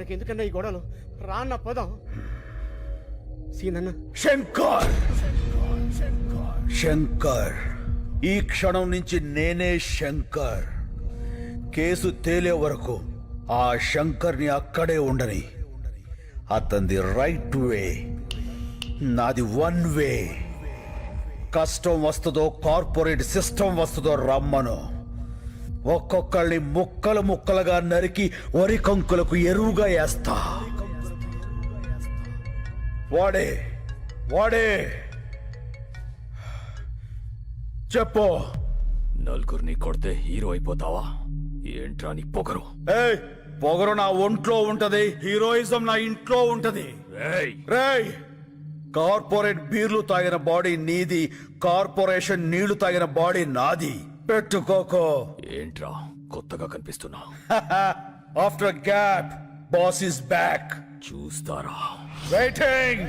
మనకెందుకన్నా ఈ గొడవలు రాన్న పదం సీనన్న. శంకర్ శంకర్ ఈ క్షణం నుంచి నేనే శంకర్. కేసు తేలే వరకు ఆ శంకర్ని అక్కడే ఉండని. అతనిది రైట్ వే, నాది వన్ వే. కష్టం వస్తుందో కార్పొరేట్ సిస్టమ్ వస్తుందో రమ్మను. ఒక్కొక్కళ్ళని ముక్కలు ముక్కలుగా నరికి వరి కంకులకు ఎరువుగా వేస్తా. వాడే వాడే చెప్పు. నలుగురిని కొడితే హీరో అయిపోతావా? ఏంట్రా నీ పొగరు? ఏయ్, పొగరు నా ఒంట్లో ఉంటది, హీరోయిజం నా ఇంట్లో ఉంటది. రేయ్, కార్పొరేట్ బీర్లు తాగిన బాడీ నీది, కార్పొరేషన్ నీళ్లు తాగిన బాడీ నాది. పెట్టుకోకో. ఏంట్రా కొత్తగా కనిపిస్తున్నా? After gap boss is back. చూస్తారా? వెయిటింగ్.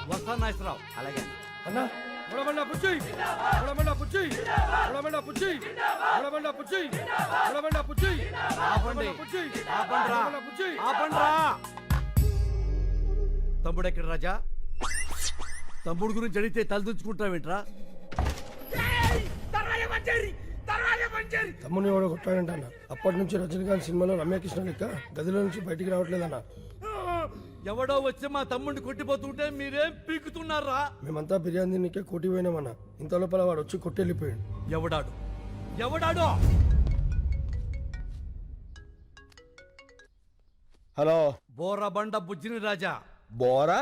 వస్తా నాగేశ్వరరావు. అలాగే అన్నా ఉడమండా పుచ్చి ఉడమండా పుచ్చి ఉడమండా పుచ్చి ఉడమండా పుచ్చి ఉడమండా పుచ్చి ఆపండి పుచ్చి ఆపండ్రా పుచ్చి ఆపండ్రా. తమ్ముడు ఎక్కడ రాజా? తమ్ముడు గురించి అడిగితే తలదించుకుంటావేంట్రా? తమ్ముని కూడా కొట్టాడంట అన్న. అప్పటి నుంచి రజనీకాంత్ సినిమాలో రమ్యకృష్ణ లెక్క గదిలో నుంచి బయటికి రావట్లేదన్న. ఎవడో వచ్చి మా తమ్ముడిని కొట్టిపోతుంటే మీరేం పీకుతున్నారా? మేమంతా బిర్యానీ తిన్నికే కోటి పోయినామన్న. ఇంత లోపల వాడు వచ్చి కొట్టెళ్ళిపోయాడు. ఎవడాడు ఎవడాడు? హలో, బోరా బండ బుజ్జిని రాజా. బోరా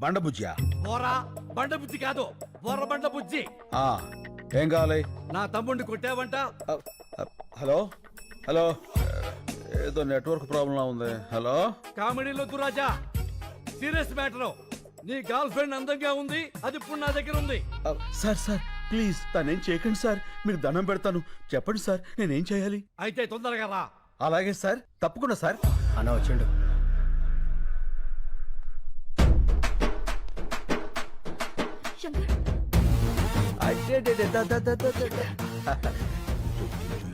బండబుజ్జా? బోరా బండ బుజ్జి కాదు, బోర్ర బండ బుజ్జి. ఏం కావాలి? నా తమ్ముడిని కొట్టావంట. హలో హలో, ఏదో నెట్వర్క్ ప్రాబ్లం ఉంది. హలో, కామెడీలొద్దు రాజా, సీరియస్ మ్యాటర్. నీ గర్ల్ ఫ్రెండ్ అందంగా ఉంది, అది ఇప్పుడు నా దగ్గర ఉంది. సార్ సార్ ప్లీజ్ తనేం చేయకండి సార్, మీకు దండం పెడతాను. చెప్పండి సార్, నేనేం చేయాలి? అయితే తొందరగా రా. అలాగే సార్, తప్పకుండా సార్. అన్న వచ్చిండు.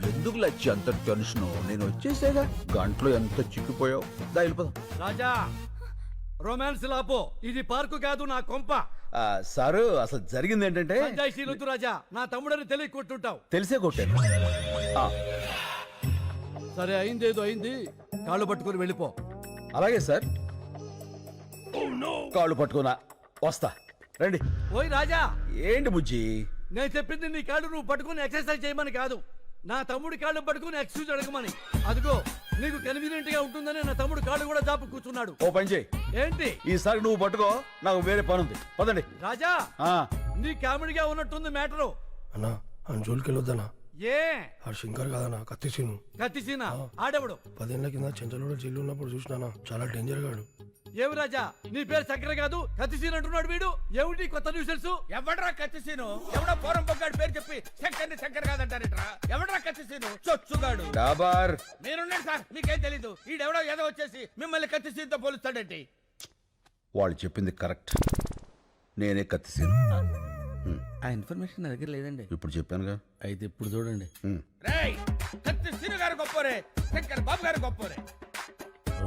ఎందుకు లచ్చి అంత టెన్షన్? నేను వచ్చేసేగా, గంటలో ఎంత చిక్కిపోయావు. దా వెళ్ళిపోదాం. రాజా, రొమాన్స్ లాపో, ఇది పార్కు కాదు, నా కొంప. సారు, అసలు జరిగింది ఏంటంటే, పంచాయతీలొద్దు రాజా, నా తమ్ముడని తెలియ కొట్టుంటావు. తెలిసే కొట్టాను. సరే, అయిందేదో అయింది, కాళ్ళు పట్టుకుని వెళ్ళిపో. అలాగే సార్, కాళ్ళు పట్టుకున్నా వస్తా. రండి. ఓయ్ రాజా, ఏంటి బుజ్జి? నేను చెప్పింది నీ కాళ్ళు నువ్వు పట్టుకుని ఎక్సర్సైజ్ చేయమని కాదు, నా తమ్ముడి కాళ్ళు పట్టుకుని ఎక్సర్సైజ్ అడగమని. అదిగో నీకు కన్వీనియంట్ గా ఉంటుందని నా తమ్ముడు కాళ్ళు కూడా జాపు కూర్చున్నాడు. ఓ పని చేయి. ఏంటి? ఈసారి నువ్వు పట్టుకో, నాకు వేరే పని ఉంది. పదండి. రాజా, నీ కామెడీగా ఉన్నట్టుంది మ్యాటరు. అన్నా అని జోలికి వెళ్ళొద్దన్నా. ఏ ఆ శంకర్ కాదన్నా, కత్తిసీను. కత్తిసీనా? ఆడెవడు? 10 ఏళ్ల కింద చెంచలోడ జైలు ఉన్నప్పుడు చూసినానా, చాలా డేంజర్ గాడు. ఏమి రాజా, నీ పేరు చక్కెర కాదు కత్తిసీన్ అంటున్నాడు వీడు. ఏమిటి కొత్త న్యూస్? ఎవడ్రా కత్తిసీను? ఎవడో పోరం పొగ్గాడు పేరు చెప్పి శంకర్ని శంకర్ కాదంటారేట్రా? ఎవడ్రా కత్తిసీను? చొచ్చుగాడు. డాబార్, మీరున్నారు సార్, మీకేం తెలీదు. ఈడెవడో ఏదో వచ్చేసి మిమ్మల్ని కత్తిసీన్తో పోలుస్తాడేంటి? వాళ్ళు చెప్పింది కరెక్ట్, నేనే కత్తిసీను. ఆ ఇన్ఫర్మేషన్ నా దగ్గర లేదండి. ఇప్పుడు చెప్పానుగా. అయితే ఇప్పుడు చూడండి. రేయ్, కత్తిసీను గారు గొప్పరే, శంకర్ బాబు గారు గొప్పరే.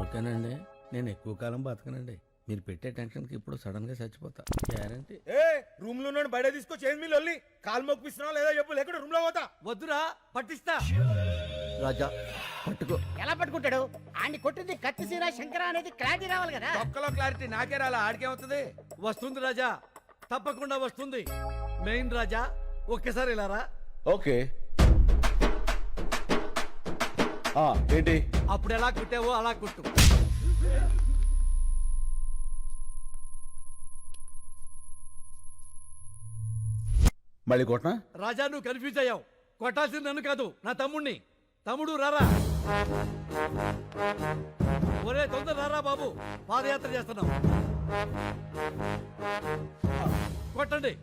ఓకేనండి, నేను ఎక్కువ కాలం బతకనండి. మీరు పెట్టే టెన్షన్ కి ఇప్పుడు సడన్ గా చచ్చిపోతా గ్యారంటీ. రూమ్ లో బయట తీసుకొచ్చి ఏం మీరు వెళ్ళి కాలు మొక్కిస్తున్నావు లేదా చెప్పు, లేకుండా రూమ్ లో పోతా. వద్దురా, పట్టిస్తా. రాజా పట్టుకో. ఎలా పట్టుకుంటాడు? ఆడిని కొట్టింది కత్తిసీన శంకర అనేది క్లారిటీ రావాలి కదా. ఒక్కలో క్లారిటీ నాకే రాలా, ఆడికేమవుతుంది? వస్తుంది రాజా, తప్పకుండా వస్తుంది. మెయిన్ రాజా, ఒక్కసారి ఇలా రా. ఓకే. ఏంటి? అప్పుడు ఎలా కుట్టావో అలా కుట్టు. మళ్ళీ కొట్నా? రాజా, నువ్వు కన్ఫ్యూజ్ అయ్యావు. కొట్టాల్సింది నన్ను కాదు, నా తమ్ముణ్ణి. తమ్ముడు రారా. ఒరే తొందర రారా బాబు, పాదయాత్ర చేస్తున్నాం. కొట్టండి.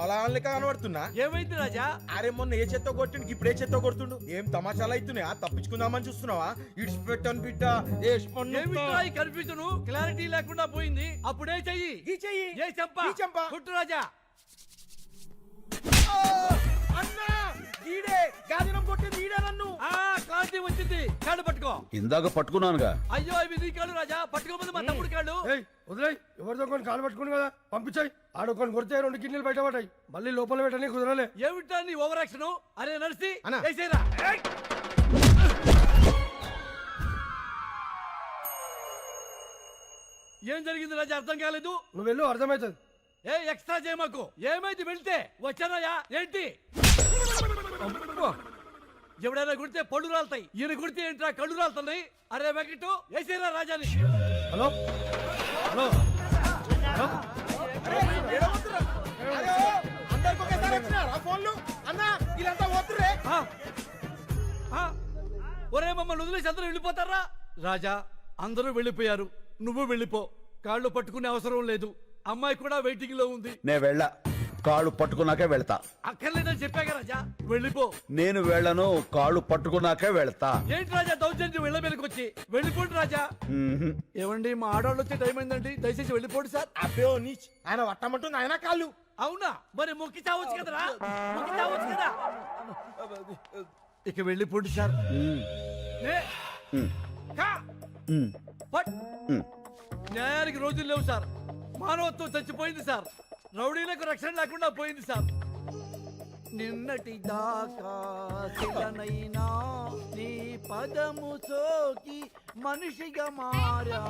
అలా అనలేక కనబడుతున్నా. ఏమైంది రాజా? అరే మొన్న ఏ చెత్త కొట్టిండు, ఇప్పుడు ఏ చెత్త కొడుతుండు. ఏం తమాషాలు అవుతున్నాయా? తప్పించుకుందామని చూస్తున్నావా? ఇడిచి పెట్టను బిడ్డ. ఏమిట్రా ఈ కన్ఫ్యూజన్? క్లారిటీ లేకుండా పోయింది. అప్పుడే చెయ్యి. ఈ చెయ్యి. ఏ చెంప? ఈ చెంప. కొట్టు రాజా. అన్నా ఈడే గాజనం కొట్టింది ఈడే నన్ను. ఆ క్లాంతి వచ్చింది, కాళ్ళు పట్టుకో. ఇందాక పట్టుకున్నానుగా. అయ్యో ఇవి నీ కాళ్ళు రాజా, పట్టుకోమంది మా తమ్ముడి కాళ్ళు. ఏయ్ వదిలేయ్, ఎవరితో కొన్ని కాలు పట్టుకుని కదా పంపించాయి. ఆడొకొని కొడితే 2 కిడ్నీలు బయట పడ్డాయి. మళ్ళీ లోపల పెట్టని కుదరలే. ఏమిటా నీ ఓవర్ యాక్షన్? అరే నడిసి అన్నా. వేసేరా. ఏయ్! ఏం జరిగింది రాజా, అర్థం కాలేదు. నువ్వు వెళ్ళు, అర్థమవుతుంది. ఏ ఎక్స్ట్రా చేయమాకు. ఏమైంది వెళ్తే వచ్చానయ్యా ఏంటి? అబ్బా! ఎవడైనా కుడితే పళ్ళు రాలుతాయి, ఈయన కుడితే ఏంట్రా కళ్ళు రాలుతున్నాయి. అరే వెంకటు వేసేరా రాజాని. హలో హలో హలో అందరికి ఒకేసారి వచ్చినారా ఫోన్లు? అన్నా ఇదంతా వద్దురే. ఆ! ఆ! ఒరే మమ్మల్ని వదిలేసి అందరూ వెళ్ళిపోతారా? రాజా అందరూ వెళ్ళిపోయారు, నువ్వు వెళ్ళిపో. కాళ్ళు పట్టుకునే అవసరం లేదు, అమ్మాయి కూడా వెయిటింగ్ లో ఉంది. నే వెళ్ళా, కాళ్ళు పట్టుకున్నాకే వెళ్తా. అక్కర్లేదని చెప్పాక రాజా, వెళ్ళిపో. నేను వెళ్ళను, కాళ్ళు పట్టుకున్నాకే వెళ్తా. ఏంటి రాజా దౌర్జన్యం వెళ్ళ మీదకి వచ్చి? వెళ్ళిపోండి రాజా. మ్మ్హ్. ఏమండి మా ఆడవాళ్ళు వచ్చే టైం అయిందండి, దయచేసి వెళ్ళిపోండి సార్. అబ్బో నీచ్, ఆయన వట్టమంటుంది ఆయన కాళ్ళు. అవునా, మరి మొక్కి చావచ్చు కదరా, మొక్కి చావచ్చు కదా. ఇక వెళ్ళిపోండి సార్. ఏ, మ్మ్. కా, మ్మ్. పట్. మ్మ్. న్యాయానికి రోజులు లేవు సార్, మానవత్వం చచ్చిపోయింది సార్, రౌడీలకు రక్షణ లేకుండా పోయింది సార్. నిన్నటి దాకా శిలనైనా నీ పదము సోకి మనిషిగా మారా.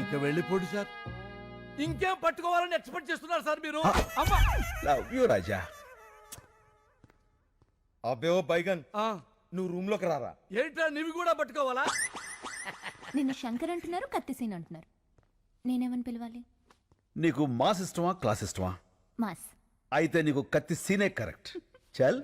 ఇక వెళ్ళిపోండి సార్. ఇంకేం పట్టుకోవాలని ఎక్స్పెక్ట్ చేస్తున్నారు సార్ మీరు? అమ్మా లవ్ యూ రాజా. అబ్బో బైగన్, ఆ, నువ్వు రూమ్ లోకి రారా. ఏంట్రా నీవి కూడా పట్టుకోవాలా? నిన్ను శంకర్ అంటున్నారు, కత్తిసీన్ అంటున్నారు. నేనేమని పిలవాలి? నీకు మాస్ ఇష్టమా, క్లాస్ ఇష్టమా? మాస్. అయితే నీకు కత్తి సీనే కరెక్ట్. చల్.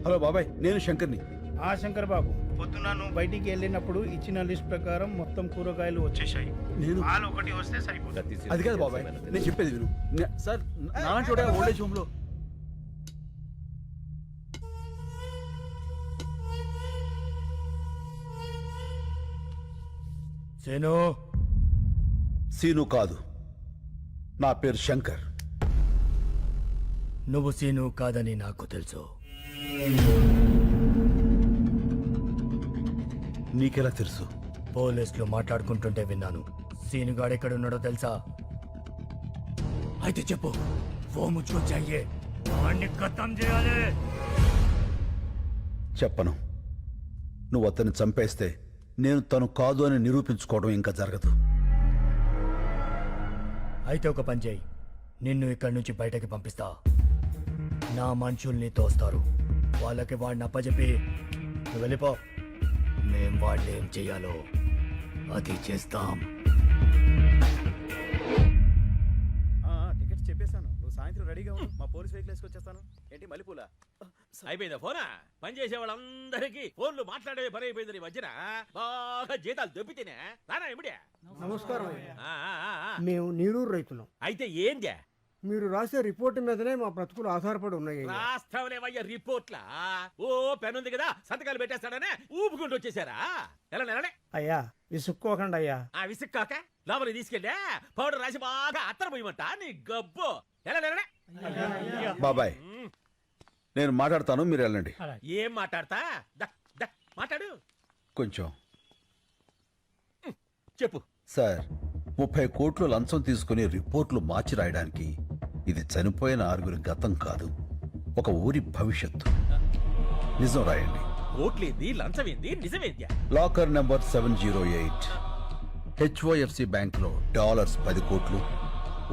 హలో బాబాయ్, నేను శంకర్ని. ఆ శంకర్ బాబు, పొద్దున నువ్వు బయటికి వెళ్ళినప్పుడు ఇచ్చిన లిస్ట్ ప్రకారం మొత్తం కూరగాయలు వచ్చేసాయి. నేను పాలు ఒకటి వస్తే సరిపోతుంది. అది కాదు బాబాయ్, నేను చెప్పేది విను. సార్ నాలాంటి వాడే ఓల్డేజ్ హోమ్ లో. సేను సీను కాదు, నా పేరు శంకర్. నువ్వు సీను కాదని నాకు తెలుసు. నీకెలా తెలుసు? పోలీసులు మాట్లాడుకుంటుంటే విన్నాను. సీనుగాడు ఎక్కడ ఉన్నాడో తెలుసా? అయితే చెప్పు, ఓ ముచ్చుకో చెయ్యే, వాణ్ణి ఖతం చేయాలి. చెప్పను. నువ్వు అతన్ని చంపేస్తే నేను తను కాదు అని నిరూపించుకోవడం ఇంకా జరగదు. అయితే ఒక పని చేయి, నిన్ను ఇక్కడి నుంచి బయటకి పంపిస్తా. నా మనుషుల్ని తోస్తారు, వాళ్ళకి వాడిని అప్పచెప్పి నువ్వు వెళ్ళిపో. మేం వాళ్ళు ఏం చెయ్యాలో అది చేస్తాం. టికెట్స్ చెప్పేశాను, నువ్వు సాయంత్రం రెడీగా ఉండు. మా పోలీస్ వెహికల్ వేసుకొచ్చేస్తాను. ఏంటి మల్లెపూల? అయిపోయిందా ఫోనా? పని చేసే వాళ్ళందరికీ ఫోన్లు మాట్లాడే పని అయిపోయింది. ఈ మధ్యన బాగా జీతాలు దొబ్బితేనే రానా ఇమిడే. నమస్కారం. ఆ, ఆ, ఆ, ఆ. మేము నీరూరు రైతులం. అయితే ఏందే? మీరు రాసే రిపోర్ట్ మీదనే మా బ్రతుకులు ఆధారపడి ఉన్నాయి. రాస్తావనేవయ్య రిపోర్ట్లా? ఓ పెన్ ఉంది కదా, సంతకాలు పెట్టేస్తాడనే ఊపుకుంటూ వచ్చేసారా? ఎలా నెలనే అయ్యా విసుక్కోకండి అయ్యా. ఆ విసుక్కాక లోపలికి తీసుకెళ్ళా పౌడర్ రాసి బాగా అత్తర పోయమంట నీ గబ్బు. ఎలా నెలనే బాబాయ్, నేను మాట్లాడతాను, మీరు వెళ్ళండి. ఏం మాట్లాడతా? దా, దా, మాట్లాడు. కొంచెం చెప్పు. సార్, 30 కోట్లు లంచం తీసుకుని రిపోర్ట్లు మార్చి రాయడానికి ఇది చనిపోయిన 6 గతం కాదు, ఒక ఊరి భవిష్యత్తు. నిజం రాయండి. ఓట్లేంది, లంచమేంది, నిజమేంద్యా? లాకర్ నెంబర్ 708 హెచ్ఓఎఫ్సి బ్యాంక్లో డాలర్స్ 10 కోట్లు,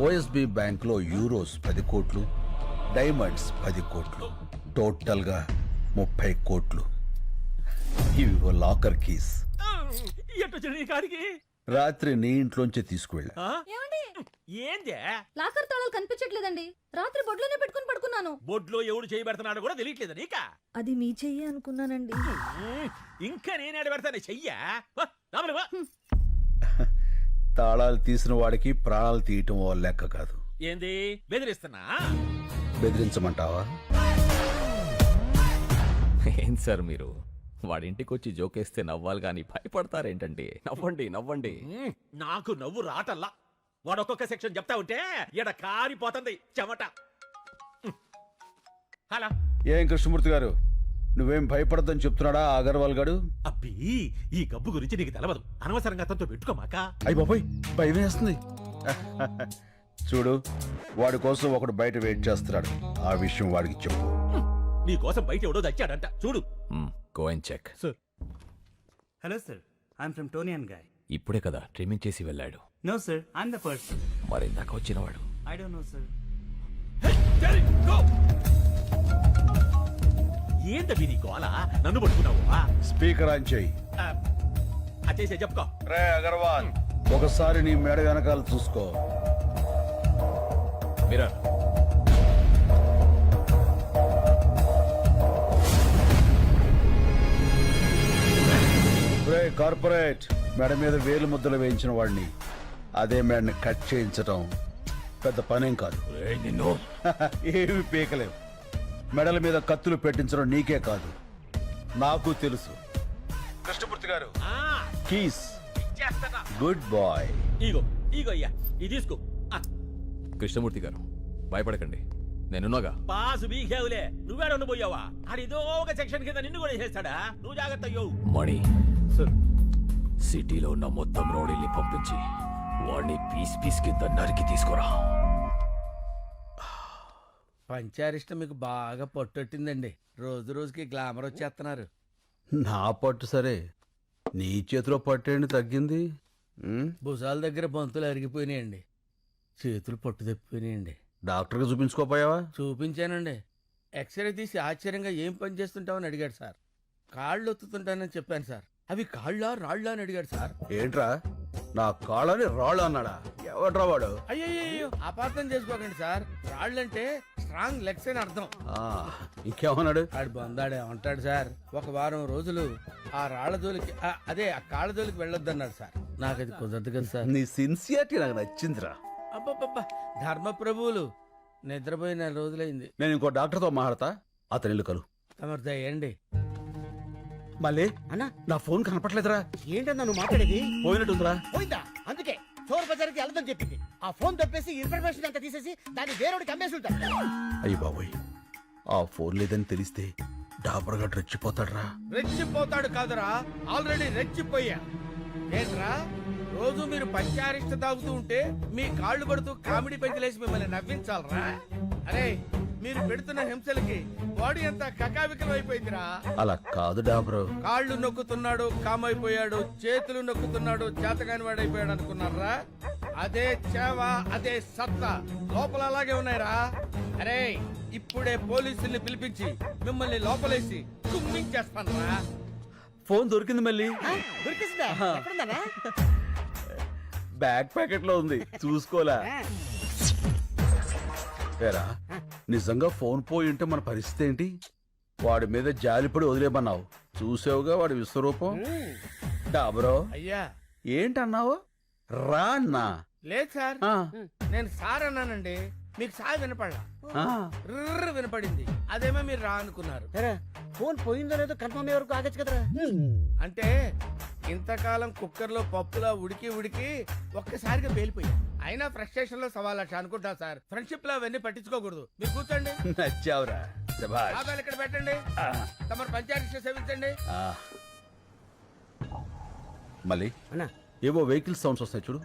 ఓఎస్బి బ్యాంక్లో యూరోస్ 10 కోట్లు, డైమండ్స్ 10 కోట్లు, టోటల్గా 30 కోట్లు. ఇవి లాకర్ కీస్. ఎట్టొచ్చిన నీ కాడికి? రాత్రి నీ ఇంట్లోంచి తీసుకువెళ్ళా. ఆ? ఏమండి? ఏందే? లాకర్ తాళాలు కనిపించట్లేదండి. రాత్రి బొడ్లోనే పెట్టుకుని పడుకున్నాను. బొడ్లో ఎవడు చేయి పెడుతున్నాడు కూడా తెలియట్లేదు నీకా? అది మీ చెయ్యి అనుకున్నానండి. ఇంకా నేనేడు పెడతాను చెయ్యా. వా, లోపలికి వా. తాళాలు తీసిన వాడికి ప్రాణాలు తీయటం ఓ లెక్క కాదు. ఏంది బెదిరిస్తున్నా? బెదిరించమంటావా? ఏం సార్ మీరు? వాడింటికి వచ్చి జోకేస్తే నవ్వాలి కానీ భయపడతారేంటండి? నవ్వండి నవ్వండి. నాకు నవ్వు రాటల్లా. వాడు ఒక్కొక్క సెక్షన్ చెప్తా ఉంటే ఈడ కారిపోతుంది చెమట. హలా ఏం కృష్ణమూర్తి గారు, నువ్వేం భయపడద్దని చెప్తున్నాడా ఆ అగర్వాల్ గాడు? అబ్బి, ఈ గబ్బు గురించి నీకు తెలవదు. అనవసరంగా అతనితో పెట్టుకోమాక. అయ్యి బాబాయ్, భయం వేస్తుంది. చూడు, వాడి కోసం ఒకడు బయట వెయిట్ చేస్తున్నాడు. ఆ విషయం వాడికి చెప్పు. నీ కోసం బయట ఎవడో దచ్చాడంట చూడు. Go and check. Hello sir, I'm from Toni and Guy. ఇప్పుడే కదా ట్రిమ్మింగ్ చేసి వెళ్ళాడు. No sir, I'm the person. మరి ఇందాక వచ్చినవాడు ఐ డోంట్ నో సార్. ఏంటవి నీ గోల? నన్ను పట్టుకున్నావా? స్పీకర్ ఆన్ చేయి. అచ్చేసే చెప్పుకో. రే అగర్వాల్, ఒకసారి నీ మేడ వెనకాల చూసుకో. మిర్రర్. రే కార్పొరేట్, మేడ మీద వేలు ముద్దలు వేయించిన వాడిని అదే మేడని కట్ చేయించటం పెద్ద పనేం కాదు. నిన్ను ఏమి పీకలేవు. మెడల మీద కత్తులు పెట్టించడం నీకే కాదు, నాకు తెలుసు. కృష్ణమూర్తి గారు, ఆ, కీస్. ఇచ్చేస్తానా? Good boy. ఇగో ఇగో అయ్యా, ఇది తీసుకో. కృష్ణమూర్తి గారు భయపడకండి, నేనున్నాగా. పాసు బీకేవులే, నువ్వేడ ఉండిపోయావా? ఆడిదో ఒక సెక్షన్ కింద నిన్ను కూడా చేస్తాడా? నువ్వు జాగ్రత్త అయ్యో. మణి, సిటీలో ఉన్న మొత్తం రౌడీల్ని పంపించి వాడిని పీస్ పీస్ కింద నరికి తీసుకురా. పంచారిష్టం మీకు బాగా పట్టొట్టిందండి. రోజు రోజుకి గ్లామర్ వచ్చేస్తున్నారు. నా పట్టు సరే, నీ చేతిలో పట్టేండి తగ్గింది. భుజాల దగ్గర బంతులు అరిగిపోయినాయండి, చేతులు పట్టు తప్పిపోయినాయండి. డాక్టర్కి చూపించుకోపోయావా? చూపించానండి. ఎక్స్రే తీసి ఆశ్చర్యంగా ఏం పని చేస్తుంటావని అడిగాడు సార్. కాళ్ళు ఒత్తుతుంటానని చెప్పాను సార్. అవి కాళ్ళా రాళ్ళా అని అడిగాడు సార్. ఏంట్రా, నా కాళ్ళని రాళ్ళు అన్నాడా? ఎవడ్రా వాడు? అయ్యో అపార్థం చేసుకోకండి సార్. రాళ్ళంటే స్ట్రాంగ్ లెగ్స్ అని అర్థం. ఇంకేమన్నాడు? ఆడు బందాడే ఉంటాడు సార్. ఒక వారం రోజులు ఆ రాళ్ల జోలికి అదే ఆ కాళ్ళ జోలికి వెళ్ళొద్దన్నాడు సార్. నాకు అది కుదరదు కదా సార్. నీ సిన్సియారిటీ నాకు నచ్చిందిరా. అబ్బబ్బబ్బా, ధర్మప్రభువులు నిద్రపోయి 4 రోజులైంది. నేను ఇంకో డాక్టర్తో మాట్లాడతా, అతని ఇల్లు కలు. తమరు దయండి. మళ్ళీ అన్నా, నా ఫోన్ కనపట్లేదురా. ఏంటన్నా నువ్వు మాట్లాడేది? పోయినట్టుందిరా. పోయిందా? అందుకే చోర్ బజార్కి వెళ్దాం చెప్పింది. ఆ ఫోన్ తప్పేసి ఇన్ఫర్మేషన్ అంతా తీసేసి దాన్ని వేరేవాడికి అమ్మేసి ఉంటాడు. అయ్యి బాబోయ్, ఆ ఫోన్ లేదని తెలిస్తే డాబర్గా రెచ్చిపోతాడ్రా. రెచ్చిపోతాడు కాదురా, ఆల్రెడీ రెచ్చిపోయా. ఏంట్రా, రోజు మీరు పంచారిష్ట తాగుతూ ఉంటే మీ కాళ్ళు పడుతూ కామెడీ పెంచలేసి మిమ్మల్ని నవ్వించాలరా? అరే, మీరు పెడుతున్న హింసలకి బాడీ అంతా కకావికలం అయిపోయిందిరా. అలా కాదు డాబరు. కాళ్ళు నొక్కుతున్నాడు కామైపోయాడు, చేతులు నొక్కుతున్నాడు చేతకాని వాడైపోయాడు అనుకున్నారా? అదే చేవ, అదే సత్తా లోపల అలాగే ఉన్నాయిరా. అరే, ఇప్పుడే పోలీసుల్ని పిలిపించి మిమ్మల్ని లోపలేసి కుమ్మించేస్తానరా. ఫోన్ దొరికింది మళ్ళీ. దొరికిసిందా? ఎక్కడుందన్నా? బ్యాక్ ప్యాకెట్ లో ఉంది, చూసుకోలే. ఏరా, నిజంగా ఫోన్ పోయి ఉంటే మన పరిస్థితి ఏంటి? వాడి మీద జాలిపడి వదిలేమన్నావు, చూసావుగా వాడి విశ్వరూపం. డాబరో, అయ్యా ఏంటన్నావు? రా అన్నా. లేదు సార్, ఆ, నేను సార్ అన్నానండి. మీకు సార్ వినపడలా, ఆ. ర్ర్ వినపడింది. అదేమో మీరు రా అనుకున్నారు. సరే, ఫోన్ పోయిందో లేదో కన్ఫర్మ్ అయ్యే వరకు ఆగచ్చు కదరా. అంటే ఇంతకాలం కుక్కర్లో పప్పులా ఉడికి ఉడికి ఒక్కసారిగా పేలిపోయా. అయినా ఫ్రస్ట్రేషన్ లో 1.25 అనుకుంటా సార్. ఫ్రెండ్షిప్ లో అవన్నీ పట్టించుకోకూడదు. మీరు కూర్చోండి. నచ్చావురా, శభాష్. ఆదాలు ఇక్కడ పెట్టండి. తమరు పంచాయతీ సేవించండి. ఆ. మళ్ళీ అన్నా, ఏవో వెహికల్ సౌండ్స్ వస్తాయి చూడు.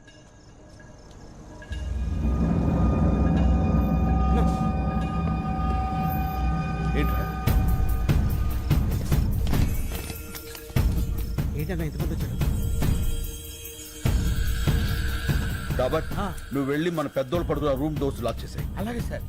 ఏంట్రా? ఏంటన్నా ఇంతమంది వచ్చాడు? డాబర్, నువ్వు వెళ్ళి మన పెద్దోళ్ళు పడుకున్న రూమ్ డోర్స్ లాక్ చేసాయి. అలాగే సార్.